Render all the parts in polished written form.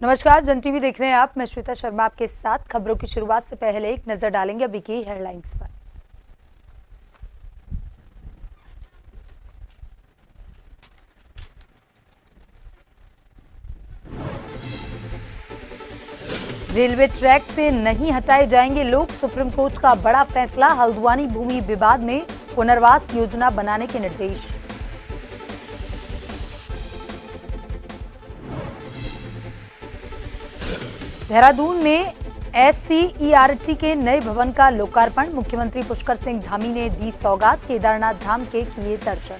नमस्कार, जन टीवी देख रहे हैं आप। मैं श्वेता शर्मा आपके साथ। खबरों की शुरुआत से पहले एक नजर डालेंगे अभी की हेडलाइंस पर। रेलवे ट्रैक से नहीं हटाए जाएंगे लोग, सुप्रीम कोर्ट का बड़ा फैसला। हल्द्वानी भूमि विवाद में पुनर्वास योजना बनाने के निर्देश। देहरादून में SCERT के नए भवन का लोकार्पण। मुख्यमंत्री पुष्कर सिंह धामी ने दी सौगात। केदारनाथ धाम के किए दर्शन।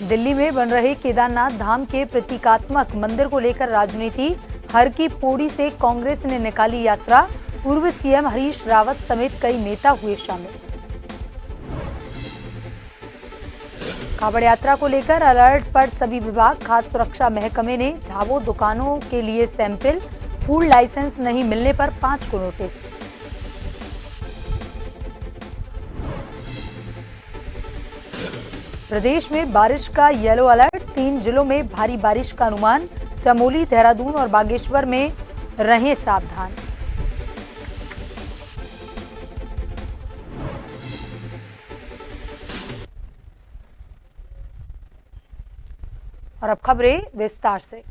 दिल्ली में बन रहे केदारनाथ धाम के प्रतीकात्मक मंदिर को लेकर राजनीति। हर की पौड़ी से कांग्रेस ने निकाली यात्रा। पूर्व सीएम हरीश रावत समेत कई नेता हुए शामिल। कांवड़ यात्रा को लेकर अलर्ट पर सभी विभाग। खास सुरक्षा महकमे ने ढाबों दुकानों के लिए सैंपल। फूड लाइसेंस नहीं मिलने पर 5 को नोटिस। प्रदेश में बारिश का येलो अलर्ट। 3 जिलों में भारी बारिश का अनुमान। चमोली, देहरादून और बागेश्वर में रहें सावधान। और अब खबरें विस्तार से।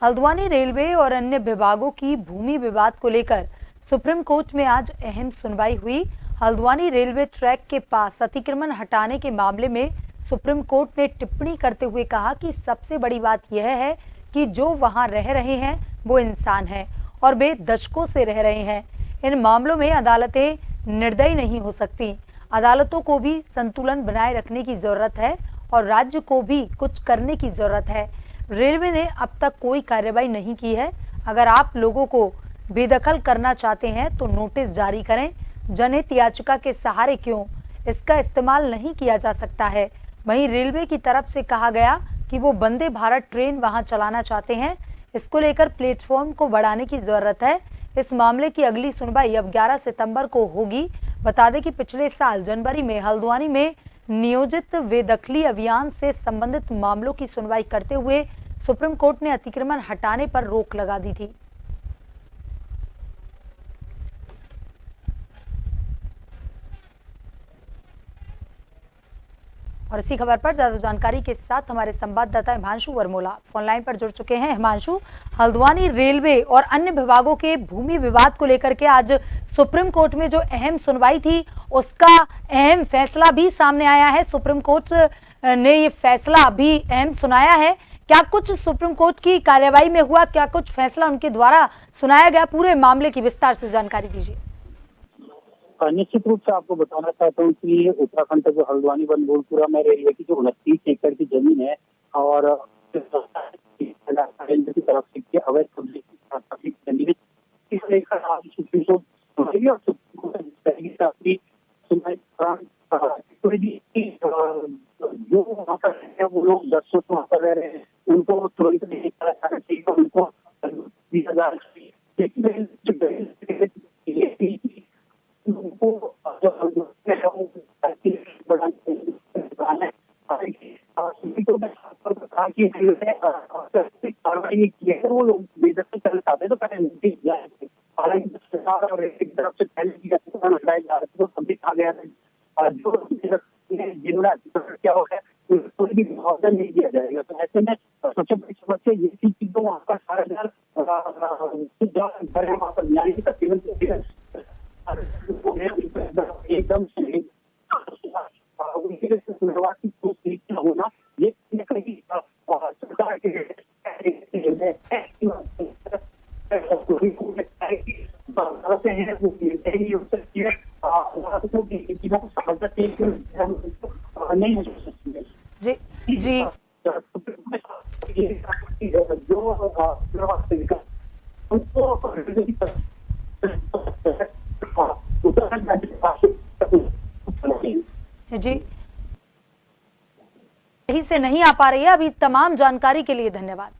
हल्द्वानी रेलवे और अन्य विभागों की भूमि विवाद को लेकर सुप्रीम कोर्ट में आज अहम सुनवाई हुई। हल्द्वानी रेलवे ट्रैक के पास अतिक्रमण हटाने के मामले में सुप्रीम कोर्ट ने टिप्पणी करते हुए कहा कि सबसे बड़ी बात यह है कि जो वहां रह रहे हैं वो इंसान हैं और वे दशकों से रह रहे हैं। इन मामलों में अदालतें निर्दयी नहीं हो सकती। अदालतों को भी संतुलन बनाए रखने की जरूरत है और राज्य को भी कुछ करने की जरूरत है। रेलवे ने अब तक कोई कार्रवाई नहीं की है। अगर आप लोगों को बेदखल करना चाहते हैं तो नोटिस जारी करें। जनहित याचिका के सहारे क्यों इसका इस्तेमाल नहीं किया जा सकता है। वहीं रेलवे की तरफ से कहा गया कि वो वंदे भारत ट्रेन वहां चलाना चाहते हैं। इसको लेकर प्लेटफॉर्म को बढ़ाने की जरूरत है। इस मामले की अगली सुनवाई अब 11 सितंबर को होगी। बता दें कि पिछले साल जनवरी में हल्द्वानी में नियोजित बेदखली अभियान से संबंधित मामलों की सुनवाई करते हुए सुप्रीम कोर्ट ने अतिक्रमण हटाने पर रोक लगा दी थी। और इसी खबर पर ज्यादा जानकारी के साथ हमारे संवाददाता हिमांशु वर्मोला फोन लाइन पर जुड़ चुके हैं। हिमांशु, हल्द्वानी रेलवे और अन्य विभागों के भूमि विवाद को लेकर के आज सुप्रीम कोर्ट में जो अहम सुनवाई थी उसका अहम फैसला भी सामने आया है। सुप्रीम कोर्ट ने ये फैसला भी अहम सुनाया है। क्या कुछ सुप्रीम कोर्ट की कार्यवाही में हुआ, क्या कुछ फैसला उनके द्वारा सुनाया गया, पूरे मामले की विस्तार से जानकारी दीजिए। निश्चित रूप से आपको बताना चाहता हूँ कि उत्तराखंड का जो हल्द्वानी बनभूलपुरा में रेलवे की जो 29 एकड़ की जमीन है और रेलवे की तरफ से अवैध कब्जे की जमीन इस लेकर आज सुप्रीम कोर्ट और सुप्रीम कोर्ट सुनवाई जो वहाँ पर है वो लोग 10 वर्ष वहाँ पर रह रहे हैं, उनको तुरंत नहीं करा जाना चाहिए, उनको दिया जाना चाहिए। लेकिन उनको कहा कि कार्रवाई की है वो लोग बेदखल करना चाहते हैं तो पहले नोटिस जाए। हालांकि सरकार और रेलवे की तरफ से पहले भी हटाया जा रहा था तो सभी कहा गया था जो जिन्होंने क्या हो है कोई भी मुआवजा नहीं दिया जाएगा। तो ऐसे में सबसे बड़ी समस्या ये थी कि जो वहाँ का 4,000 वहाँ पर न्याय तकरीबन एकदम से होना ये कहीं सरकार के हैं वो नहीं हो सकती है नहीं हो सकती है। जी जी जो उनको जी यही से नहीं आ पा रही है। अभी तमाम जानकारी के लिए धन्यवाद।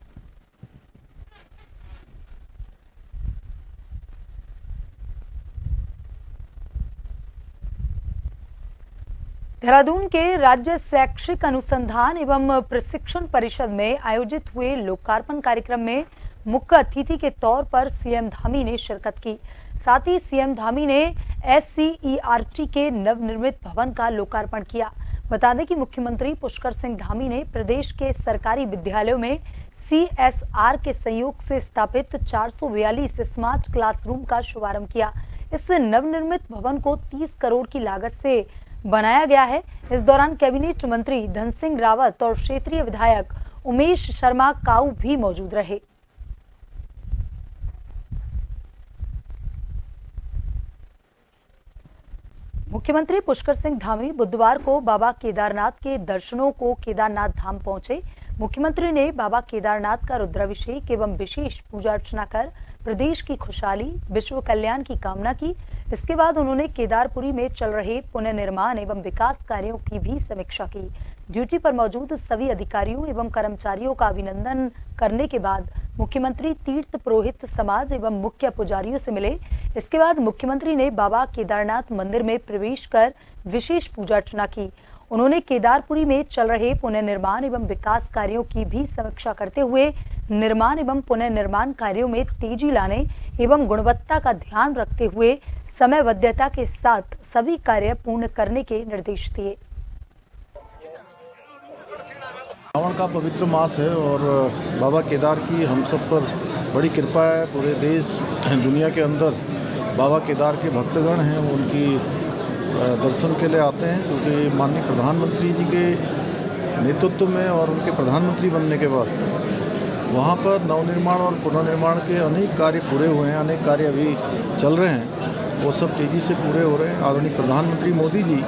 देहरादून के राज्य शैक्षिक अनुसंधान एवं प्रशिक्षण परिषद में आयोजित हुए लोकार्पण कार्यक्रम में मुख्य अतिथि के तौर पर सीएम धामी ने शिरकत की। साथ ही सीएम धामी ने SCERT के नवनिर्मित भवन का लोकार्पण किया। बता दें कि मुख्यमंत्री पुष्कर सिंह धामी ने प्रदेश के सरकारी विद्यालयों में CSR के सहयोग से स्थापित 442 स्मार्ट क्लासरूम का शुभारंभ किया। इस नवनिर्मित भवन को 30 करोड़ की लागत से बनाया गया है। इस दौरान कैबिनेट मंत्री धन सिंह रावत और क्षेत्रीय विधायक उमेश शर्मा काऊ भी मौजूद रहे। मुख्यमंत्री पुष्कर सिंह धामी बुधवार को बाबा केदारनाथ के दर्शनों को केदारनाथ धाम पहुंचे। मुख्यमंत्री ने बाबा केदारनाथ का रुद्राभिषेक एवं विशेष पूजा अर्चना कर प्रदेश की खुशहाली, विश्व कल्याण की कामना की। इसके बाद उन्होंने केदारपुरी में चल रहे पुनर्निर्माण एवं विकास कार्यों की भी समीक्षा की। ड्यूटी पर मौजूद सभी अधिकारियों एवं कर्मचारियों का अभिनंदन करने के बाद मुख्यमंत्री तीर्थ पुरोहित समाज एवं मुख्य पुजारियों से मिले। इसके बाद मुख्यमंत्री ने बाबा केदारनाथ मंदिर में प्रवेश कर विशेष पूजा अर्चना की। उन्होंने केदारपुरी में चल रहे पुनर्निर्माण एवं विकास कार्यों की भी समीक्षा करते हुए निर्माण एवं पुनर्निर्माण कार्यों में तेजी लाने एवं गुणवत्ता का ध्यान रखते हुए समयबद्धता के साथ सभी कार्य पूर्ण करने के निर्देश दिए। श्रावण का पवित्र मास है और बाबा केदार की हम सब पर बड़ी कृपा है। पूरे देश दुनिया के अंदर बाबा केदार के भक्तगण हैं, वो उनकी दर्शन के लिए आते हैं, क्योंकि माननीय प्रधानमंत्री जी के नेतृत्व में और उनके प्रधानमंत्री बनने के बाद वहाँ पर नवनिर्माण और पुनर्निर्माण के अनेक कार्य पूरे हुए हैं, अनेक कार्य अभी चल रहे हैं, वो सब तेज़ी से पूरे हो रहे हैं। आदरणीय प्रधानमंत्री मोदी जी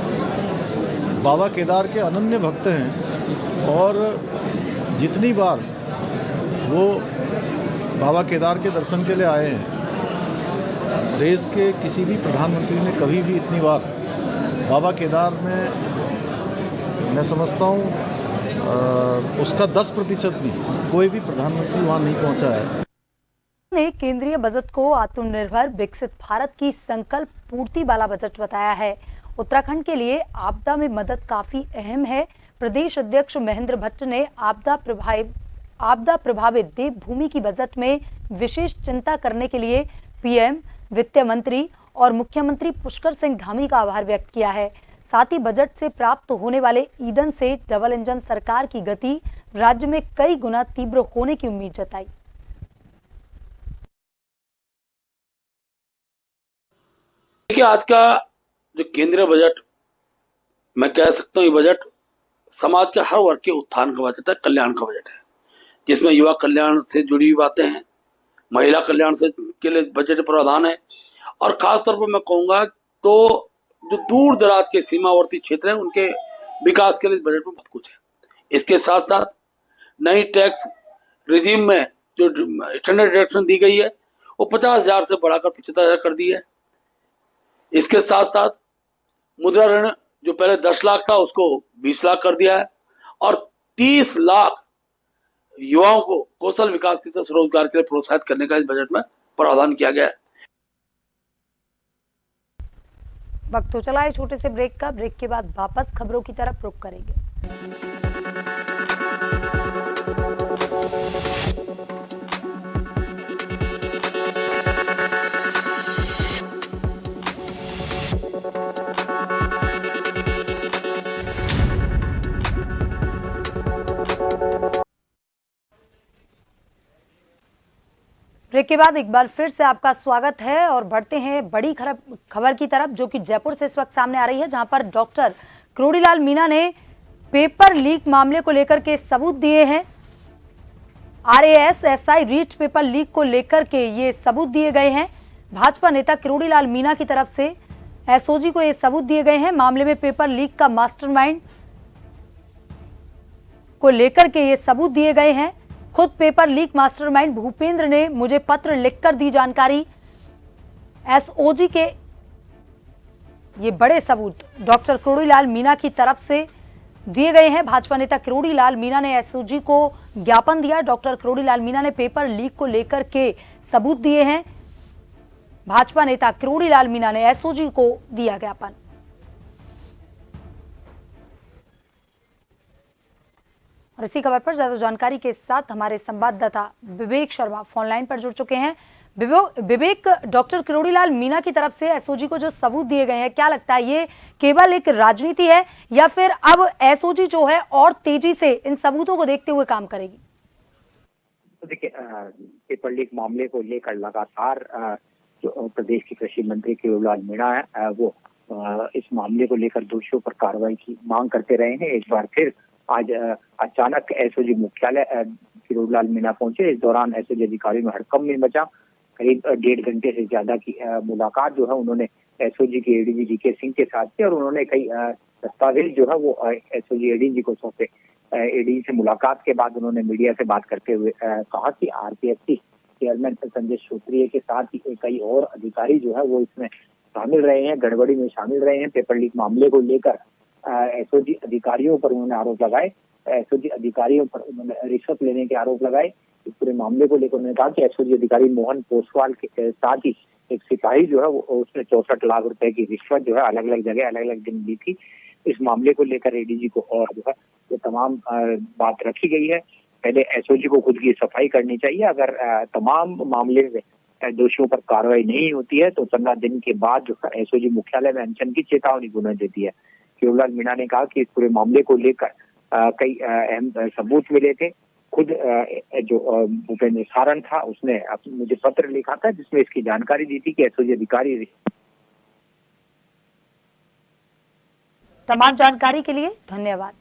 बाबा केदार के अनन्य भक्त हैं और जितनी बार वो बाबा केदार के दर्शन के लिए आए हैं, देश के किसी भी प्रधानमंत्री ने कभी भी इतनी बार बाबा केदार में मैं समझता हूँ उसका 10% भी कोई भी प्रधानमंत्री वहाँ नहीं पहुँचा है। ने केंद्रीय बजट को आत्मनिर्भर विकसित भारत की संकल्प पूर्ति वाला बजट बताया है। उत्तराखंड के लिए आपदा में मदद काफी अहम है। प्रदेश अध्यक्ष महेंद्र भट्ट ने आपदा प्रभावित देवभूमि की बजट में विशेष चिंता करने के लिए PM, वित्त मंत्री और मुख्यमंत्री पुष्कर सिंह धामी का आभार व्यक्त किया है। साथ ही बजट से प्राप्त होने वाले ईंधन से डबल इंजन सरकार की गति राज्य में कई गुना तीव्र होने की उम्मीद जताई। देखिए, आज का जो केंद्रीय बजट, मैं कह सकता हूँ ये बजट समाज के हर वर्ग के उत्थान का बजट है, कल्याण का बजट है, जिसमें युवा कल्याण से जुड़ी हुई बातें हैं, महिला कल्याण से के लिए बजट प्रावधान है, और खासतौर पर मैं कहूँगा तो जो दूर दराज के सीमावर्ती क्षेत्र हैं उनके विकास के लिए बजट में बहुत कुछ है। इसके साथ साथ नई टैक्स रिजीम में जो स्टैंडर्ड डिडक्शन दी गई है वो 50,000 से बढ़ाकर 75,000 कर दी है। इसके साथ साथ मुद्रा ऋण जो पहले 10 लाख था उसको 20 लाख कर दिया है, और 30 लाख युवाओं को कौशल विकास के स्वरोजगार के लिए प्रोत्साहित करने का इस बजट में प्रावधान किया गया है। वक्त तो चला है छोटे से ब्रेक का। ब्रेक के बाद वापस खबरों की तरफ रुख करेंगे। ब्रेक के बाद एक बार फिर से आपका स्वागत है और बढ़ते हैं बड़ी खबर की तरफ, जो कि जयपुर से इस वक्त सामने आ रही है, जहां पर डॉक्टर करोड़ीलाल मीणा ने पेपर लीक मामले को लेकर के सबूत दिए हैं। RAS-SI रीट पेपर लीक को लेकर के ये सबूत दिए गए हैं। भाजपा नेता करोड़ीलाल मीणा की तरफ से SOG को ये सबूत दिए गए हैं। मामले में पेपर लीक का मास्टरमाइंड को लेकर के ये सबूत दिए गए हैं। खुद पेपर लीक मास्टरमाइंड भूपेंद्र ने मुझे पत्र लिखकर दी जानकारी। SOG के ये बड़े सबूत डॉक्टर करोड़ीलाल मीणा की तरफ से दिए गए हैं। भाजपा नेता करोड़ीलाल मीणा ने SOG को ज्ञापन दिया। डॉक्टर करोड़ीलाल मीणा ने पेपर लीक को लेकर के सबूत दिए हैं। भाजपा नेता करोड़ीलाल मीणा ने SOG को दिया ज्ञापन। और इसी खबर पर ज्यादा जानकारी के साथ हमारे संवाददाता विवेक शर्मा फोन लाइन पर जुड़ चुके हैं। विवेक, डॉक्टर किरोड़ीलाल मीणा की तरफ से एसओजी को जो सबूत दिए गए हैं, क्या लगता है ये केवल एक राजनीति है या फिर अब एसओजी जो है और तेजी से इन सबूतों को देखते हुए काम करेगी? तो देखिए, पेपर लीक मामले को लेकर लगातार जो प्रदेश के कृषि मंत्री किरोड़ीलाल मीणा है वो इस मामले को लेकर दोषियों पर कार्रवाई की मांग करते रहे हैं। एक बार फिर आज अचानक एसओजी मुख्यालय किरोड़ीलाल मीणा पहुंचे। इस दौरान एसओजी अधिकारियों में हड़कंप नहीं मचा। करीब 1.5 घंटे से ज्यादा की मुलाकात जो है उन्होंने एसओजी के एडीजी डीके सिंह के साथ की और उन्होंने कई दस्तावेज जो है वो एसओजी एडीजी को सौंपे। एडीजी से मुलाकात के बाद उन्होंने मीडिया से बात करते हुए कहा कि आरपीएससी चेयरमैन संजय श्रोत्रिय के साथ ही कई और अधिकारी जो है वो इसमें शामिल रहे हैं, गड़बड़ी में शामिल रहे हैं। पेपर लीक मामले को लेकर एसओजी अधिकारियों पर उन्होंने आरोप लगाए। एसओजी अधिकारियों पर उन्होंने रिश्वत लेने के आरोप लगाए। इस पूरे मामले को लेकर उन्होंने कहा कि एसओजी अधिकारी मोहन पोसवाल के साथ ही एक सिपाही जो है वो उसने 64 लाख रुपए की रिश्वत जो है अलग अलग जगह अलग अलग दिन दी थी। इस मामले को लेकर एडीजी को और जो है ये तमाम बात रखी गई है। पहले एसओजी को खुद की सफाई करनी चाहिए। अगर तमाम मामले में दोषियों पर कार्रवाई नहीं होती है तो 15 दिन के बाद जो है एसओजी मुख्यालय में अनशन की चेतावनी पुनः देती है। किरोड़ीलाल मीणा ने कहा कि इस पूरे मामले को लेकर कई अहम सबूत मिले थे। खुद जो भूपेंद्र सारन था उसने मुझे पत्र लिखा था जिसमें इसकी जानकारी दी थी कि एसओजी अधिकारी। तमाम जानकारी के लिए धन्यवाद।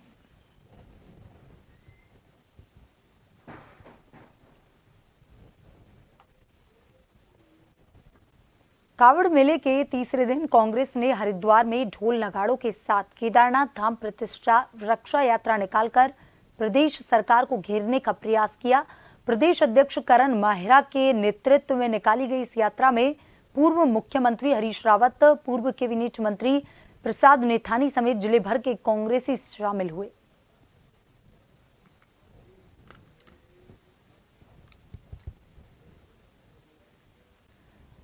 कावड़ मेले के तीसरे दिन कांग्रेस ने हरिद्वार में ढोल नगाड़ों के साथ केदारनाथ धाम प्रतिष्ठा रक्षा यात्रा निकालकर प्रदेश सरकार को घेरने का प्रयास किया। प्रदेश अध्यक्ष करण माहिरा के नेतृत्व में निकाली गई इस यात्रा में पूर्व मुख्यमंत्री हरीश रावत, पूर्व कैबिनेट मंत्री प्रसाद नेथानी समेत जिले भर के कांग्रेसी शामिल हुए।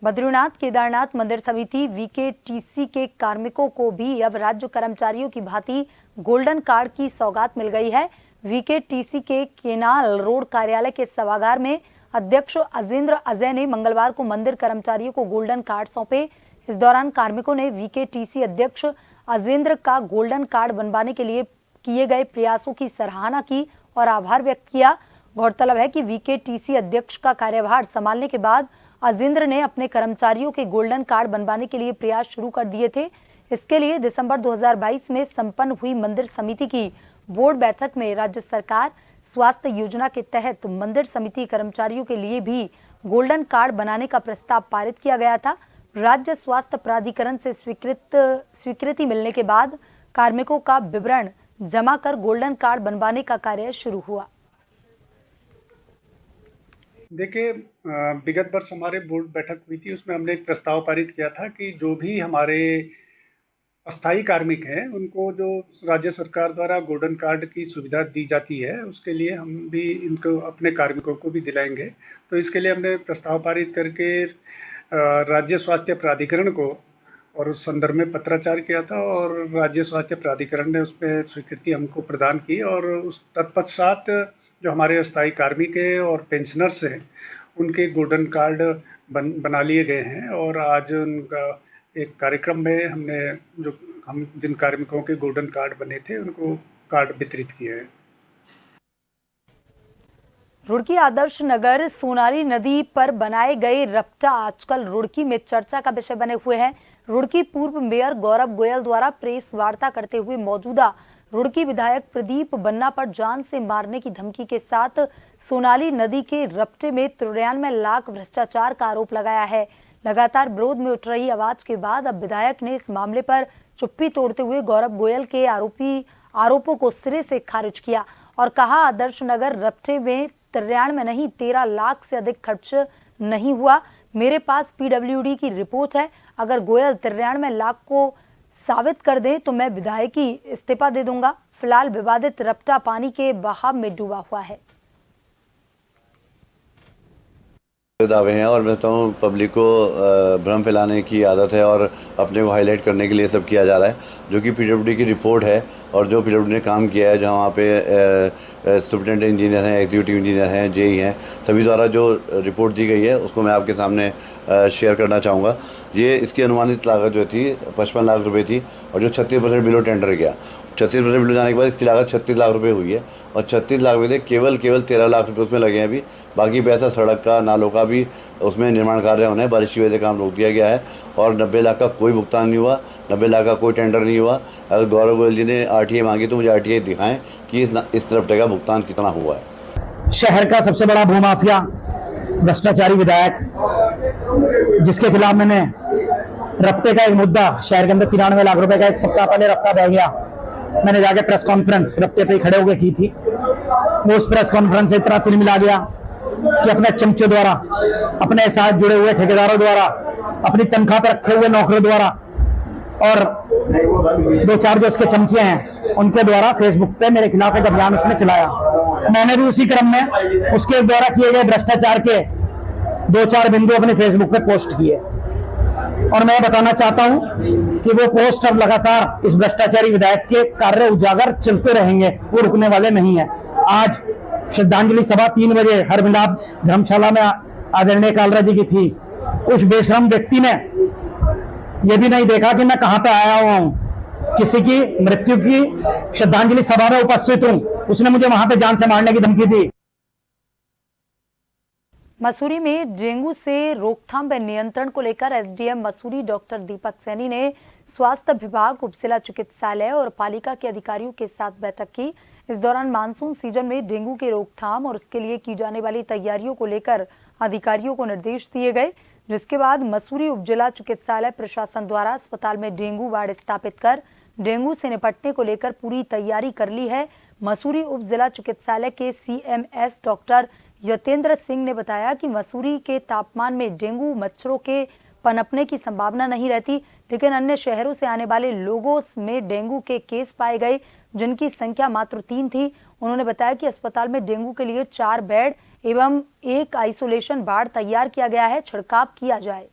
बद्रीनाथ केदारनाथ मंदिर समिति वीकेटीसी के कार्मिकों को भी अब राज्य कर्मचारियों की भांति गोल्डन कार्ड की सौगात मिल गई है। वीकेटीसी के केनाल रोड कार्यालय के सभागार में अध्यक्ष अजेंद्र अजय ने मंगलवार को मंदिर कर्मचारियों को गोल्डन कार्ड सौंपे। इस दौरान कार्मिकों ने वीकेटीसी अध्यक्ष अजेंद्र का गोल्डन कार्ड बनवाने के लिए किए गए प्रयासों की सराहना की और आभार व्यक्त किया। गौरतलब है कि वीकेटीसी अध्यक्ष का कार्यभार संभालने के बाद अजेंद्र ने अपने कर्मचारियों के गोल्डन कार्ड बनवाने के लिए प्रयास शुरू कर दिए थे। इसके लिए दिसंबर 2022 में संपन्न हुई मंदिर समिति की बोर्ड बैठक में राज्य सरकार स्वास्थ्य योजना के तहत मंदिर समिति कर्मचारियों के लिए भी गोल्डन कार्ड बनाने का प्रस्ताव पारित किया गया था। राज्य स्वास्थ्य प्राधिकरण से स्वीकृति मिलने के बाद कार्मिकों का विवरण जमा कर गोल्डन कार्ड बनवाने का कार्य शुरू हुआ। देखिए, विगत वर्ष हमारे बोर्ड बैठक हुई थी, उसमें हमने एक प्रस्ताव पारित किया था कि जो भी हमारे अस्थायी कार्मिक हैं उनको जो राज्य सरकार द्वारा गोल्डन कार्ड की सुविधा दी जाती है उसके लिए हम भी इनको अपने कार्मिकों को भी दिलाएंगे। तो इसके लिए हमने प्रस्ताव पारित करके राज्य स्वास्थ्य प्राधिकरण को और उस संदर्भ में पत्राचार किया था और राज्य स्वास्थ्य प्राधिकरण ने उस पर स्वीकृति हमको प्रदान की और उस तत्पश्चात जो हमारे अस्थायी कार्मिक हैं और पेंशनर्स हैं उनके गोल्डन कार्ड बना लिए गए हैं और आज उनका एक कार्यक्रम में हमने हम जिन कार्मिकों के गोल्डन कार्ड बने थे उनको कार्ड वितरित किए हैं। रुड़की आदर्श नगर सोनाली नदी पर बनाए गए रपटा आजकल रुड़की में चर्चा का विषय बने हुए हैं। रुड़की पूर्व मेयर गौरव गोयल द्वारा प्रेस वार्ता करते हुए मौजूदा रुड़की विधायक प्रदीप बन्ना पर जान से मारने की धमकी के साथ सोनाली नदी के रपटे में 93 लाख भ्रष्टाचार का आरोप लगाया है। लगातार विरोध में उठ रही आवाज के बाद अब विधायक ने इस मामले पर चुप्पी तोड़ते हुए गौरव गोयल के आरोपों को सिरे से खारिज किया और कहा आदर्श नगर रपटे में 93 नहीं 13 लाख से अधिक खर्च नहीं हुआ। मेरे पास पीडब्ल्यूडी की रिपोर्ट है। अगर गोयल 93 लाख को साबित कर दें तो मैं विधायकी इस्तीफा दे दूंगा। फिलहाल विवादित रपटा पानी के बहाव में डूबा हुआ है। दावे हैं और मैं बताऊँ पब्लिक को भ्रम फैलाने की आदत है और अपने को हाईलाइट करने के लिए सब किया जा रहा है। जो कि पीडब्ल्यूडी की रिपोर्ट है और जो पीडब्ल्यूडी ने काम किया है, जहाँ वहाँ पे सुपरिटेंडेंट इंजीनियर हैं, एग्जीक्यूटिव इंजीनियर हैं, जेई हैं, सभी द्वारा जो रिपोर्ट दी गई है उसको मैं आपके सामने शेयर करना चाहूँगा। ये इसकी अनुमानित लागत जो थी 55 लाख रुपए थी और जो 36% बिलो टेंडर गया, 36% बिलो जाने के बाद इसकी लागत 36 लाख रुपए हुई है और 36 लाख में से केवल 13 लाख रुपए उसमें लगे हैं अभी। बाकी पैसा सड़क का, नालों का भी उसमें निर्माण कार्य होने, बारिश की वजह से काम रोक दिया गया है और 90 लाख का कोई भुगतान नहीं हुआ, 90 लाख का कोई टेंडर नहीं हुआ। अगर गौरव गोयल जी ने RTA मांगी तो मुझे RTA दिखाएं कि इस तरफ का भुगतान कितना हुआ है। शहर का सबसे बड़ा भूमाफिया भ्रष्टाचारी विधायक, जिसके खिलाफ मैंने रफ्ते का एक मुद्दा, शहर के अंदर 93 लाख रुपए का एक सप्ताह पहले रफ्ता बह गया, मैंने जाके प्रेस कॉन्फ्रेंस रफ्ते पे खड़े होकर की थी। वो उस प्रेस कॉन्फ्रेंस से इतना तिल मिला गया कि अपने चमचे द्वारा, अपने साथ जुड़े हुए ठेकेदारों द्वारा, अपनी तनख्वाह पर रखे हुए नौकरों द्वारा और 2-4 जो उसके चमचे हैं उनके द्वारा फेसबुक पे मेरे खिलाफ एक अभियान उसने चलाया। मैंने भी उसी क्रम में उसके द्वारा किए गए भ्रष्टाचार के 2-4 बिंदु अपने फेसबुक पे पोस्ट किए और मैं बताना चाहता हूं कि वो पोस्ट अब लगातार इस भ्रष्टाचारी विधायक के कार्य उजागर चलते रहेंगे, वो रुकने वाले नहीं है। आज श्रद्धांजलि सभा 3 बजे हर मिलाप धर्मशाला में आदरणीय कालरा जी की थी। उस बेशरम व्यक्ति ने यह भी नहीं देखा कि मैं कहां पे आया हुआ हूं, किसी की मृत्यु की श्रद्धांजलि सभा में उपस्थित हूं, उसने मुझे वहां पे जान से मारने की धमकी दी। मसूरी में डेंगू से रोकथाम व नियंत्रण को लेकर एसडीएम मसूरी डॉक्टर दीपक सैनी ने स्वास्थ्य विभाग, उप जिला चिकित्सालय और पालिका के अधिकारियों के साथ बैठक की। इस दौरान मानसून सीजन में डेंगू के रोकथाम और उसके लिए की जाने वाली तैयारियों को लेकर अधिकारियों को निर्देश दिए गए, जिसके बाद मसूरी उप जिला चिकित्सालय प्रशासन द्वारा अस्पताल में डेंगू वार्ड स्थापित कर डेंगू से निपटने को लेकर पूरी तैयारी कर ली है। मसूरी उप जिला चिकित्सालय के CMS डॉक्टर यतेंद्र सिंह ने बताया कि मसूरी के तापमान में डेंगू मच्छरों के पनपने की संभावना नहीं रहती, लेकिन अन्य शहरों से आने वाले लोगों में डेंगू के केस पाए गए, जिनकी संख्या मात्र 3 थी। उन्होंने बताया कि अस्पताल में डेंगू के लिए 4 बेड एवं 1 आइसोलेशन वार्ड तैयार किया गया है, छिड़काव किया जाए।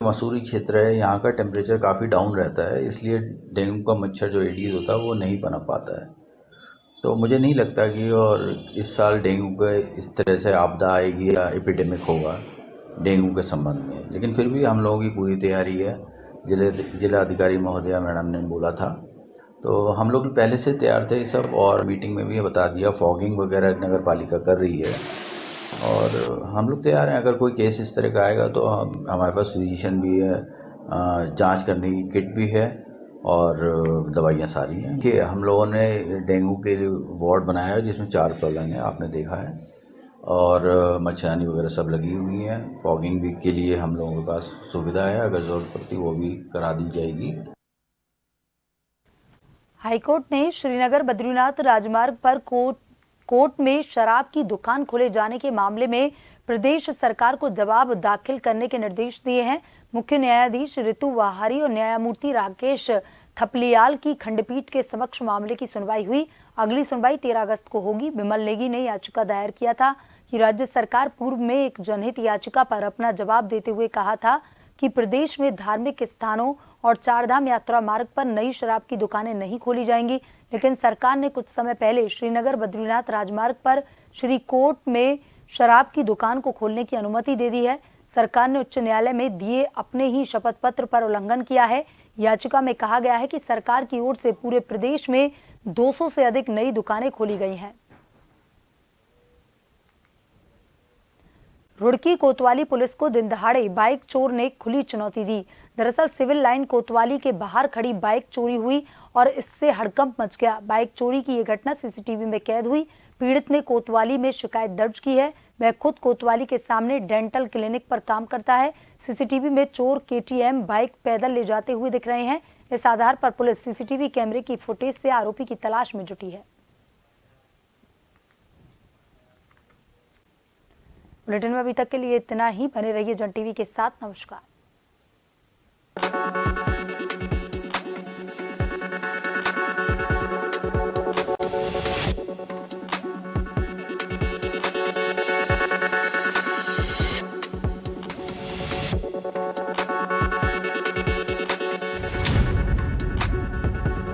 मसूरी क्षेत्र है, यहाँ का टेम्परेचर काफ़ी डाउन रहता है, इसलिए डेंगू का मच्छर जो एडीज होता है वो नहीं पनप पाता है। तो मुझे नहीं लगता कि और इस साल डेंगू का इस तरह से आपदा आएगी या एपिडेमिक होगा डेंगू के संबंध में, लेकिन फिर भी हम लोगों की पूरी तैयारी है। जिला अधिकारी महोदया मैडम ने बोला था तो हम लोग पहले से तैयार थे सब, और मीटिंग में भी बता दिया, फॉगिंग वगैरह नगर पालिका कर रही है और हम लोग तैयार हैं। अगर कोई केस इस तरह का आएगा तो हमारे पास फिजिशियन भी है, जांच करने की किट भी है और दवाइयाँ सारी हैं। कि हम लोगों ने डेंगू के लिए वार्ड बनाया है जिसमें 4 पलंग हैं, आपने देखा है, और मच्छरदानी वगैरह सब लगी हुई हैं। फॉगिंग भी के लिए हम लोगों के पास सुविधा है, अगर ज़रूरत पड़ती वो भी करा दी जाएगी। हाईकोर्ट ने श्रीनगर बद्रीनाथ राजमार्ग पर कोर्ट में शराब की दुकान खोले जाने के मामले में प्रदेश सरकार को जवाब दाखिल करने के निर्देश दिए हैं। मुख्य न्यायाधीश ऋतु वाहारी और न्यायमूर्ति राकेश थपलियाल की खंडपीठ के समक्ष मामले की सुनवाई हुई। अगली सुनवाई 13 अगस्त को होगी। विमल नेगी ने याचिका दायर किया था कि राज्य सरकार पूर्व में एक जनहित याचिका पर अपना जवाब देते हुए कहा था कि प्रदेश में धार्मिक स्थानों और 4 धाम यात्रा मार्ग पर नई शराब की दुकानें नहीं खोली जाएंगी, लेकिन सरकार ने कुछ समय पहले श्रीनगर बद्रीनाथ राजमार्ग पर श्री कोर्ट में शराब की दुकान को खोलने की अनुमति दे दी है। सरकार ने उच्च न्यायालय में दिए अपने ही शपथ पत्र पर उल्लंघन किया है। याचिका में कहा गया है कि सरकार की ओर से पूरे प्रदेश में 200 से अधिक नई दुकानें खोली गई हैं। रुड़की कोतवाली पुलिस को दिन दहाड़े बाइक चोर ने खुली चुनौती दी। दरअसल सिविल लाइन कोतवाली के बाहर खड़ी बाइक चोरी हुई और इससे हड़कंप मच गया। बाइक चोरी की यह घटना सीसीटीवी में कैद हुई। पीड़ित ने कोतवाली में शिकायत दर्ज की है। वह खुद कोतवाली के सामने डेंटल क्लिनिक पर काम करता है। सीसीटीवी में चोर KTM बाइक पैदल ले जाते हुए दिख रहे हैं। इस आधार पर पुलिस सीसीटीवी कैमरे की फुटेज से आरोपी की तलाश में जुटी है। बुलेटिन में अभी तक के लिए इतना ही। बने रहिए जन टीवी के साथ। नमस्कार।